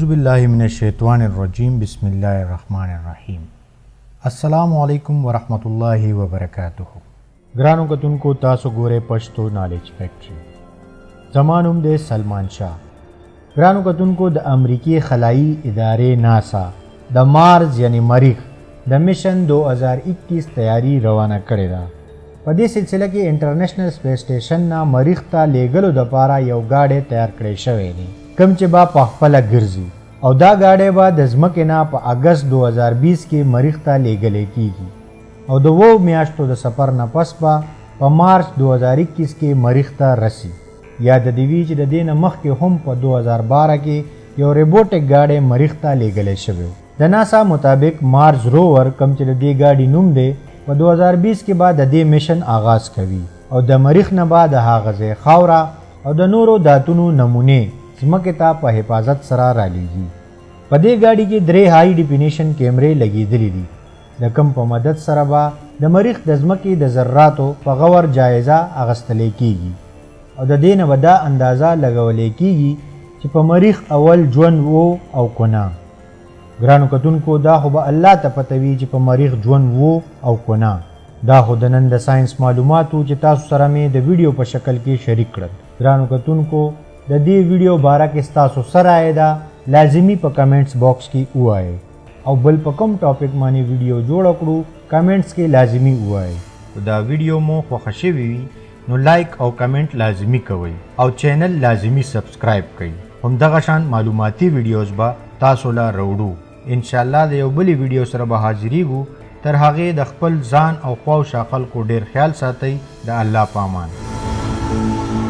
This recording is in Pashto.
बिल्लाहि मिनश्शैतानिर्रजीम बिस्मिल्लाहिर्रहमानिर्रहीम। अस्सलामु अलैकुम वरहमतुल्लाहि वबरकातुहू। ग्रानो कतुनको तासो गोरे पश्तो नॉलेज फैक्ट्री। ज़मानुम दे सलमान शाह। ग्रानो कतुनको द अमरीकी खलाई इदारे नासा द मार्स यानी मरीख द मिशन 2021 तैयारी रवाना करे दा। په دې سلسله کې انټرنیشنل سپیس سټیشن نه مریخ ته لیږلو دپاره یو ګاډی تیار کړی شوی دی کوم چې به په خپله ګرځي او دا ګاډی به د ځمکې نه په اګست 2020 کې مریخ ته لیږلی کیږي او د 2 میاشتو د سفر نه پس به په مارچ 2021 کې مریخ ته رسي. یا د دې وی چې د دې نه مخکې هم په 2012 کې یو روبوټک ګاډی مریخ ته لیږلی شوی. د ناسا مطابق مارس روور کوم چې د دې ګاډي نوم دی په 2020 کې بعد د دې میشن آغاز کوي او د مریخ نه بعد هغه ځای خاوره او د نورو داتونو نمونه ځمکې ته په حفاظت سره رالیږي. په دې ګاډي کې 3 هائی ډیفینیشن کیمرې لګېدلې دي د کوم په مدد سره به د مریخ د ځمکې د ذراتو په غور جایزه اخیستلی کیږي او د دې نه به دا اندازه لګولی کیږي چې په مریخ اول ژوند و او که نه. ګرانو کتونکو دا خو به الله ته پته وي چې په مریخ ژوند وو او که نه. دا خو د نن د ساينس معلوماتو چې تاسو سره مې د ویډیو په شکل کې شریک کړل. ګرانو کتونکو د دې ویډیو باره کې ستاسو څه رایه ده لازمي په کمنټس باکس کې ووایئ او بل په کوم ټاپک باندې ویډیو جوړه کړو کمنټس کې لازمي ووایئ. دا ویډیو مو خوښه شوې وي نو لایک او کمنټ لازمي کوئ او چینل لازمي سبسکرایب کړئ. همدغه شان معلوماتي ویډیوز به تاسو لا راوړو. ان شاء الله د یو بلی ویډیو سره به حاضریږو. تر هغه د خپل ځان او خواوشا خلکو ډیر خیال ساتئ. د الله په امان.